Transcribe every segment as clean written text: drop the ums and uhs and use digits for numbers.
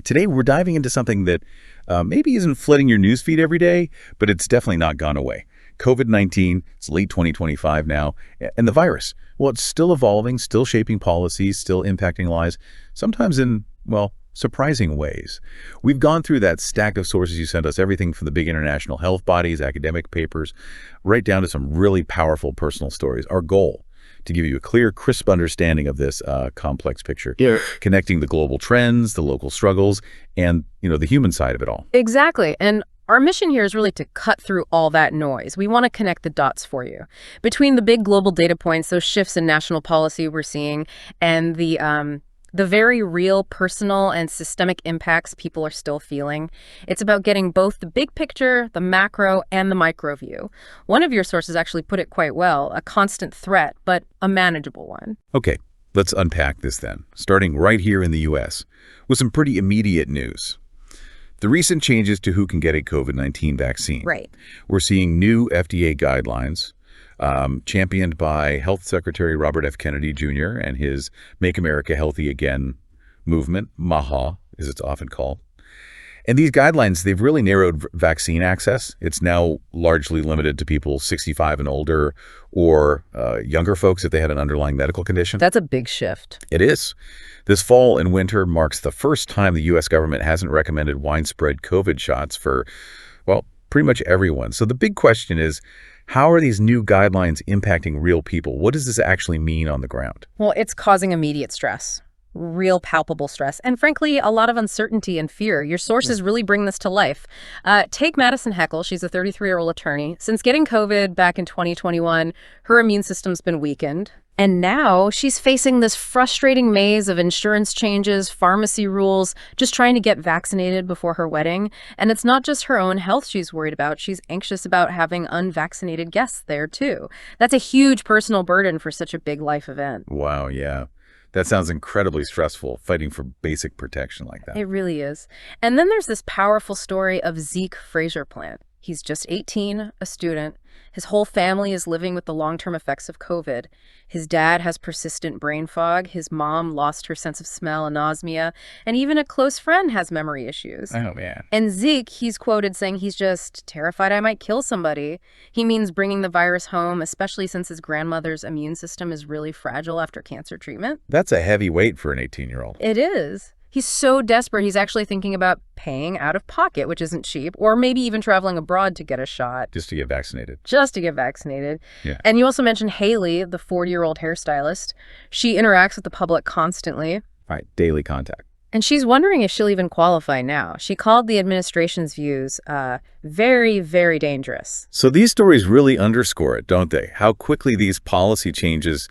Today, we're diving into something that maybe isn't flooding your newsfeed every day, but it's definitely not gone away. COVID-19, it's late 2025 now, and the virus, well, it's still evolving, still shaping policies, still impacting lives, sometimes in, well, surprising ways. We've gone through that stack of sources you sent us, everything from the big international health bodies, academic papers, right down to some really powerful personal stories. Our goal, to give you a clear, crisp understanding of this complex picture, connecting the global trends, the local struggles, and, the human side of it all. Exactly. And our mission here is really to cut through all that noise. We want to connect the dots for you. Between the big global data points, those shifts in national policy we're seeing, and the very real personal and systemic impacts people are still feeling. It's about getting both the big picture, the macro, and the micro view. One of your sources actually put it quite well, a constant threat, but a manageable one. Okay, let's unpack this then, starting right here in the U.S. with some pretty immediate news. The recent changes to who can get a COVID-19 vaccine. Right. We're seeing new FDA guidelines championed by Health Secretary Robert F. Kennedy Jr. and his Make America Healthy Again movement, MAHA, as it's often called. And these guidelines, they've really narrowed vaccine access. It's now largely limited to people 65 and older or younger folks if they had an underlying medical condition. That's a big shift. It is. This fall and winter marks the first time the U.S. government hasn't recommended widespread COVID shots for, well, pretty much everyone. So the big question is, how are these new guidelines impacting real people? What does this actually mean on the ground? Well, it's causing immediate stress, real palpable stress, and frankly, a lot of uncertainty and fear. Your sources really bring this to life. Take Madison Heckle. She's a 33-year-old attorney. Since getting COVID back in 2021, her immune system's been weakened. And now she's facing this frustrating maze of insurance changes, pharmacy rules, just trying to get vaccinated before her wedding. And it's not just her own health she's worried about. She's anxious about having unvaccinated guests there, too. That's a huge personal burden for such a big life event. Wow, yeah. That sounds incredibly stressful, fighting for basic protection like that. It really is. And then there's this powerful story of Zeke Fraser-Plant. He's just 18, a student. His whole family is living with the long-term effects of COVID. His dad has persistent brain fog. His mom lost her sense of smell, anosmia. And even a close friend has memory issues. Oh, man. And Zeke, he's quoted saying he's just terrified I might kill somebody. He means bringing the virus home, especially since his grandmother's immune system is really fragile after cancer treatment. That's a heavy weight for an 18-year-old. It is. He's so desperate, he's actually thinking about paying out of pocket, which isn't cheap, or maybe even traveling abroad to get a shot. Just to get vaccinated. Just to get vaccinated. Yeah. And you also mentioned Haley, the 40-year-old hairstylist. She interacts with the public constantly. Right, daily contact. And she's wondering if she'll even qualify now. She called the administration's views very, very dangerous. So these stories really underscore it, don't they? How quickly these policy changes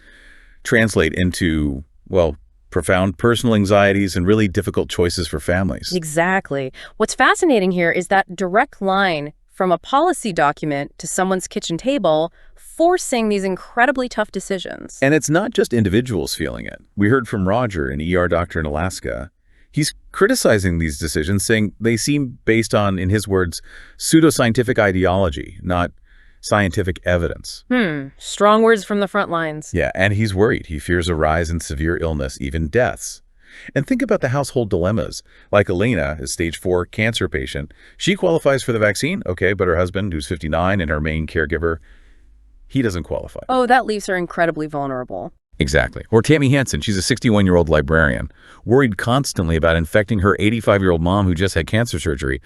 translate into, well, profound personal anxieties and really difficult choices for families. Exactly. What's fascinating here is that direct line from a policy document to someone's kitchen table, forcing these incredibly tough decisions. And it's not just individuals feeling it. We heard from Roger, an ER doctor in Alaska. He's criticizing these decisions, saying they seem based on, in his words, pseudoscientific ideology, not scientific evidence. Strong words from the front lines. Yeah, and he's worried. He fears a rise in severe illness, even deaths. And think about the household dilemmas. Like Elena, a stage 4 cancer patient. She qualifies for the vaccine, okay, but her husband, who's 59 and her main caregiver, he doesn't qualify. Oh, that leaves her incredibly vulnerable. Exactly. Or Tammy Hansen, she's a 61-year-old librarian, worried constantly about infecting her 85-year-old mom who just had cancer surgery,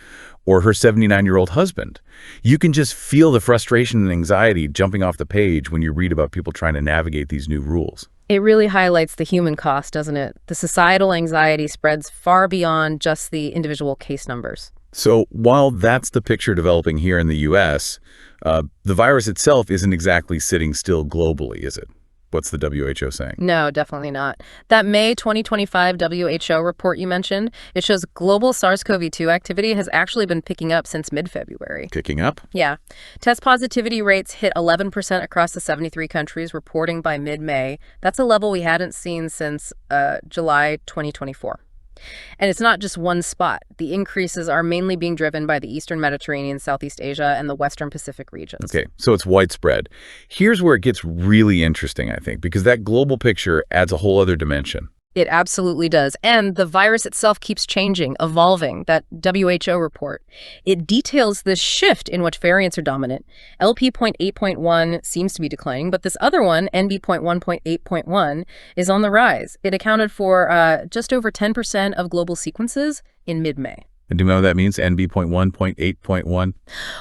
or her 79-year-old husband. You can just feel the frustration and anxiety jumping off the page when you read about people trying to navigate these new rules. It really highlights the human cost, doesn't it? The societal anxiety spreads far beyond just the individual case numbers. So while that's the picture developing here in the U.S., the virus itself isn't exactly sitting still globally, is it? What's the WHO saying? No, definitely not. That May 2025 WHO report you mentioned, it shows global SARS-CoV-2 activity has actually been picking up since mid-February. Picking up? Yeah. Test positivity rates hit 11% across the 73 countries reporting by mid-May. That's a level we hadn't seen since July 2024. And it's not just one spot. The increases are mainly being driven by the Eastern Mediterranean, Southeast Asia, and the Western Pacific regions. Okay, so it's widespread. Here's where it gets really interesting, I think, because that global picture adds a whole other dimension. It absolutely does. And the virus itself keeps changing, evolving, that WHO report. It details this shift in which variants are dominant. LP.8.1 seems to be declining, but this other one, NB.1.8.1, is on the rise. It accounted for just over 10% of global sequences in mid-May. And do you know what that means? NB.1.8.1?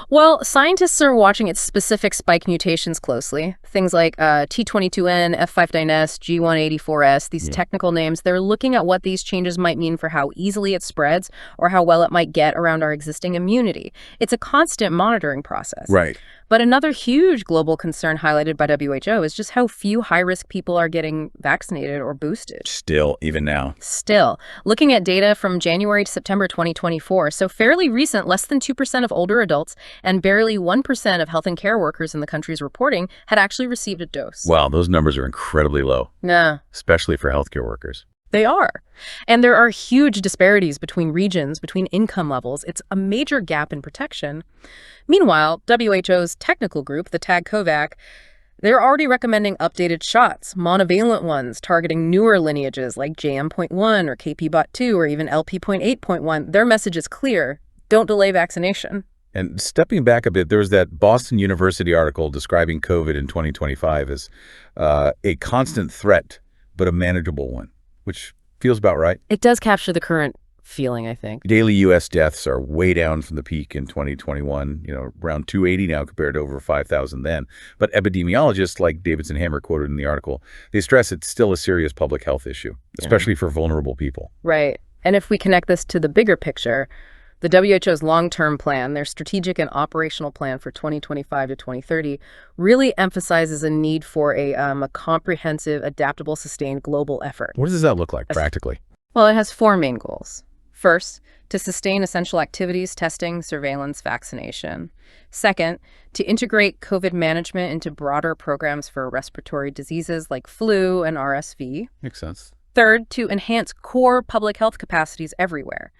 Well, scientists are watching its specific spike mutations closely. Things like T22N, F59S, G184S, these technical names. They're looking at what these changes might mean for how easily it spreads or how well it might get around our existing immunity. It's a constant monitoring process. Right. But another huge global concern highlighted by WHO is just how few high-risk people are getting vaccinated or boosted. Still, even now. Still, looking at data from January to September 2024, so fairly recent, less than 2% of older adults and barely 1% of health and care workers in the country's reporting had actually received a dose. Wow, those numbers are incredibly low. Nah. Especially for healthcare workers. They are. And there are huge disparities between regions, between income levels. It's a major gap in protection. Meanwhile, WHO's technical group, the TAG COVAC, they're already recommending updated shots, monovalent ones targeting newer lineages like JM.1 or KP.2 or even LP.8.1. Their message is clear. Don't delay vaccination. And stepping back a bit, there was that Boston University article describing COVID in 2025 as a constant threat, but a manageable one, which feels about right. It does capture the current feeling, I think. Daily U.S. deaths are way down from the peak in 2021, around 280 now compared to over 5,000 then. But epidemiologists like Davidson Hammer quoted in the article, they stress it's still a serious public health issue, especially for vulnerable people. Right. And if we connect this to the bigger picture, the WHO's long-term plan, their strategic and operational plan for 2025 to 2030, really emphasizes a need for a comprehensive, adaptable, sustained global effort. What does that look like practically? Well, it has four main goals. First, to sustain essential activities, testing, surveillance, vaccination. Second, to integrate COVID management into broader programs for respiratory diseases like flu and RSV. Makes sense. Third, to enhance core public health capacities everywhere.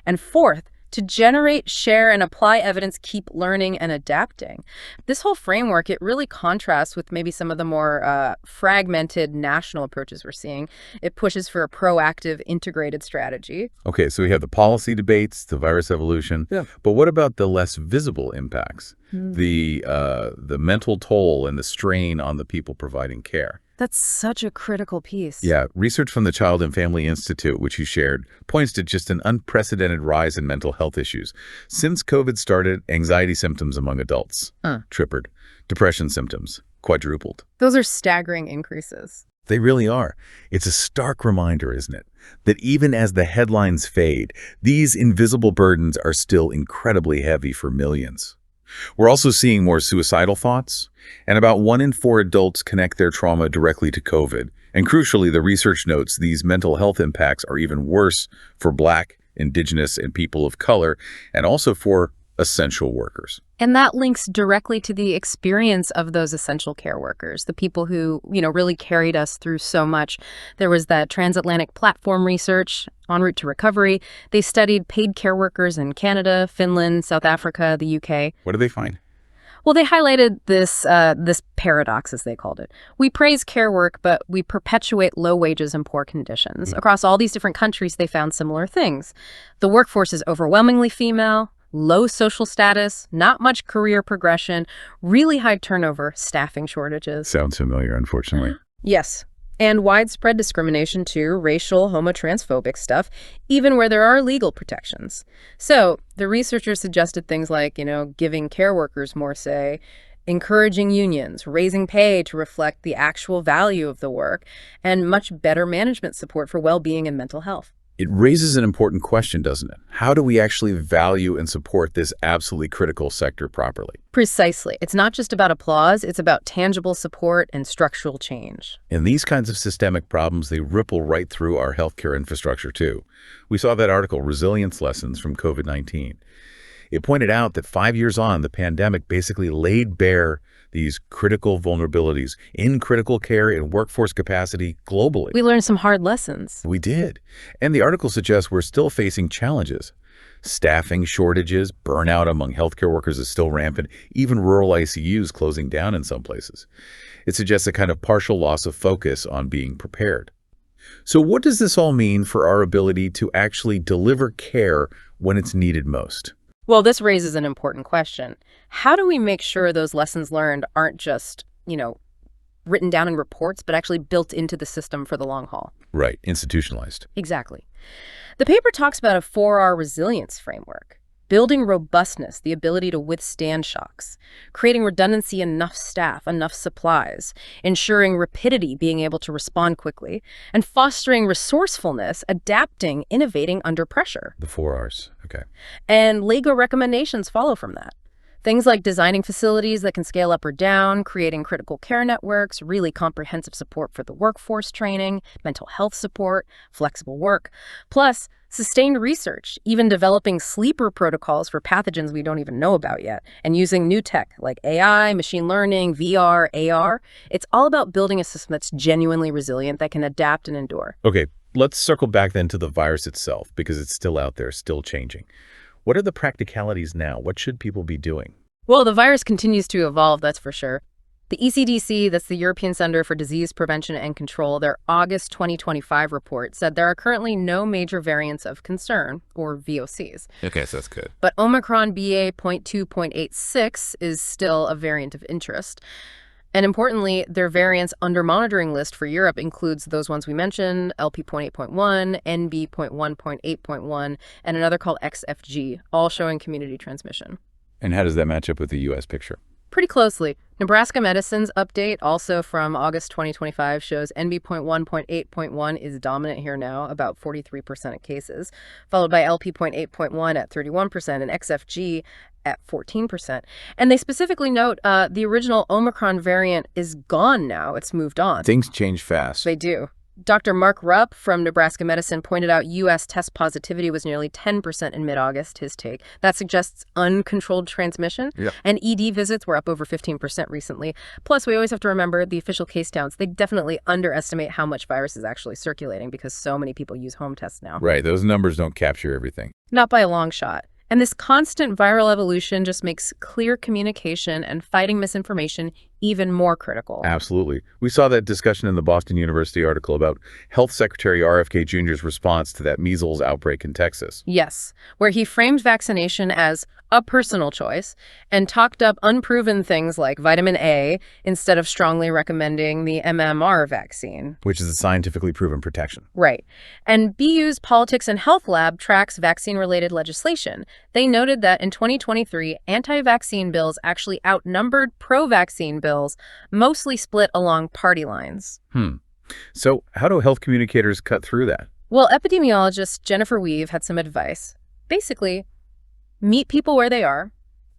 And fourth, to generate, share, and apply evidence, keep learning and adapting. This whole framework, it really contrasts with maybe some of the more fragmented national approaches we're seeing. It pushes for a proactive, integrated strategy. Okay, so we have the policy debates, the virus evolution, but what about the less visible impacts? The mental toll and the strain on the people providing care? That's such a critical piece. Yeah, research from the Child and Family Institute, which you shared, points to just an unprecedented rise in mental health issues. Since COVID started, anxiety symptoms among adults tripled, depression symptoms quadrupled. Those are staggering increases. They really are. It's a stark reminder, isn't it, that even as the headlines fade, these invisible burdens are still incredibly heavy for millions. We're also seeing more suicidal thoughts, and about 1 in 4 adults connect their trauma directly to COVID. And crucially, the research notes these mental health impacts are even worse for Black, Indigenous, and people of color, and also for essential workers. And that links directly to the experience of those essential care workers, the people who, really carried us through so much. There was that transatlantic platform research, En route to recovery. They studied paid care workers in Canada, Finland, South Africa, the UK. What did they find? Well, they highlighted this paradox, as they called it. We praise care work, but we perpetuate low wages and poor conditions. Across all these different countries, they found similar things. The workforce is overwhelmingly female, low social status, not much career progression, really high turnover, staffing shortages. Sounds familiar, unfortunately. Yes. And widespread discrimination too, racial, homotransphobic stuff, even where there are legal protections. So the researchers suggested things like, giving care workers more say, encouraging unions, raising pay to reflect the actual value of the work, and much better management support for well-being and mental health. It raises an important question, doesn't it? How do we actually value and support this absolutely critical sector properly? Precisely. It's not just about applause, it's about tangible support and structural change. And these kinds of systemic problems, they ripple right through our healthcare infrastructure too. We saw that article, Resilience Lessons from COVID-19. It pointed out that 5 years on, the pandemic basically laid bare these critical vulnerabilities in critical care and workforce capacity globally. We learned some hard lessons. We did. And the article suggests we're still facing challenges. Staffing shortages, burnout among healthcare workers is still rampant, even rural ICUs closing down in some places. It suggests a kind of partial loss of focus on being prepared. So what does this all mean for our ability to actually deliver care when it's needed most? Well, this raises an important question. How do we make sure those lessons learned aren't just, written down in reports, but actually built into the system for the long haul? Right, institutionalized. Exactly. The paper talks about a 4R resilience framework: building robustness, the ability to withstand shocks, creating redundancy, enough staff, enough supplies, ensuring rapidity, being able to respond quickly, and fostering resourcefulness, adapting, innovating under pressure. The 4 Rs. Okay. And LEGO recommendations follow from that. Things like designing facilities that can scale up or down, creating critical care networks, really comprehensive support for the workforce training, mental health support, flexible work, plus sustained research, even developing sleeper protocols for pathogens we don't even know about yet, and using new tech like AI, machine learning, VR, AR. It's all about building a system that's genuinely resilient, that can adapt and endure. Okay, let's circle back then to the virus itself, because it's still out there, still changing. What are the practicalities now? What should people be doing? Well, the virus continues to evolve, that's for sure. The ECDC, that's the European Center for Disease Prevention and Control, their August 2025 report said there are currently no major variants of concern, or VOCs. Okay, so that's good. But Omicron BA.2.86 is still a variant of interest. And importantly, their variants under monitoring list for Europe includes those ones we mentioned: LP.8.1, NB.1.8.1, and another called XFG, all showing community transmission. And how does that match up with the U.S. picture? Pretty closely. Nebraska Medicine's update, also from August 2025, shows NB.1.8.1 is dominant here now, about 43% of cases, followed by LP.8.1 at 31% and XFG at 14%. And they specifically note the original Omicron variant is gone now. It's moved on. Things change fast. They do. Dr. Mark Rupp from Nebraska Medicine pointed out U.S. test positivity was nearly 10% in mid-August, his take. That suggests uncontrolled transmission. Yep. And ED visits were up over 15% recently. Plus, we always have to remember the official case counts. They definitely underestimate how much virus is actually circulating because so many people use home tests now. Right, those numbers don't capture everything. Not by a long shot. And this constant viral evolution just makes clear communication and fighting misinformation even more critical. Absolutely. We saw that discussion in the Boston University article about Health Secretary RFK Jr.'s response to that measles outbreak in Texas. Yes, where he framed vaccination as a personal choice and talked up unproven things like vitamin A instead of strongly recommending the MMR vaccine. Which is a scientifically proven protection. Right. And BU's Politics and Health Lab tracks vaccine-related legislation. They noted that in 2023, anti-vaccine bills actually outnumbered pro-vaccine bills, mostly split along party lines. So how do health communicators cut through that? Well, epidemiologist Jennifer Weave had some advice. Basically, meet people where they are,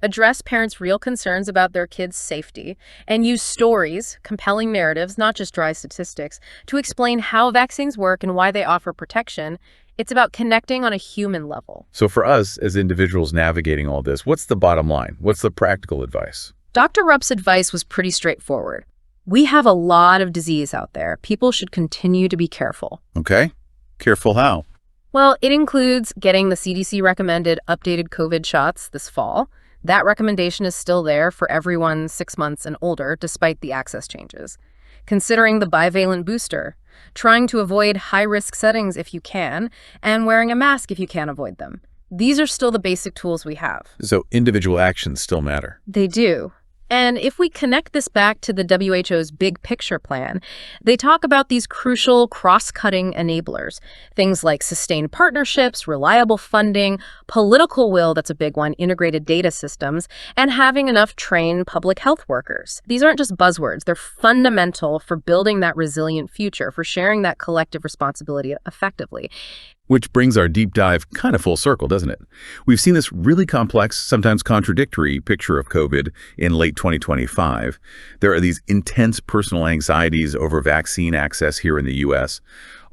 address parents' real concerns about their kids' safety, and use stories, compelling narratives, not just dry statistics, to explain how vaccines work and why they offer protection. It's about connecting on a human level. So for us as individuals navigating all this, what's the bottom line? What's the practical advice? Dr. Rupp's advice was pretty straightforward. We have a lot of disease out there. People should continue to be careful. Okay. Careful how? Well, it includes getting the CDC recommended updated COVID shots this fall. That recommendation is still there for everyone 6 months and older, despite the access changes. Considering the bivalent booster, trying to avoid high-risk settings if you can, and wearing a mask if you can't avoid them. These are still the basic tools we have. So individual actions still matter. They do. And if we connect this back to the WHO's big picture plan, they talk about these crucial cross-cutting enablers, things like sustained partnerships, reliable funding, political will, that's a big one, integrated data systems, and having enough trained public health workers. These aren't just buzzwords. They're fundamental for building that resilient future, for sharing that collective responsibility effectively. Which brings our deep dive kind of full circle, doesn't it? We've seen this really complex, sometimes contradictory picture of COVID in late 2025. There are these intense personal anxieties over vaccine access here in the U.S.,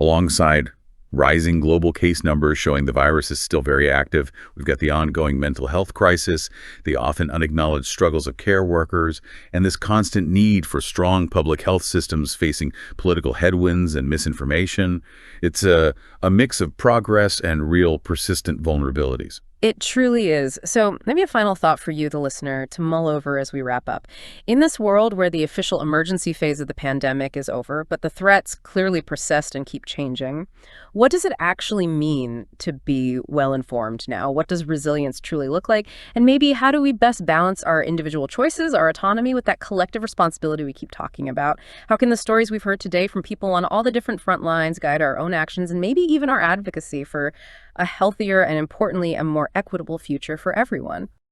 alongside rising global case numbers showing the virus is still very active. We've got the ongoing mental health crisis, the often unacknowledged struggles of care workers, and this constant need for strong public health systems facing political headwinds and misinformation. It's a mix of progress and real persistent vulnerabilities. It truly is. So, maybe a final thought for you, the listener, to mull over as we wrap up. In this world where the official emergency phase of the pandemic is over, but the threats clearly persist and keep changing, what does it actually mean to be well informed now? What does resilience truly look like? And maybe how do we best balance our individual choices, our autonomy, with that collective responsibility we keep talking about? How can the stories we've heard today from people on all the different front lines guide our own actions and maybe even our advocacy for a healthier and, importantly, a more equitable future for everyone?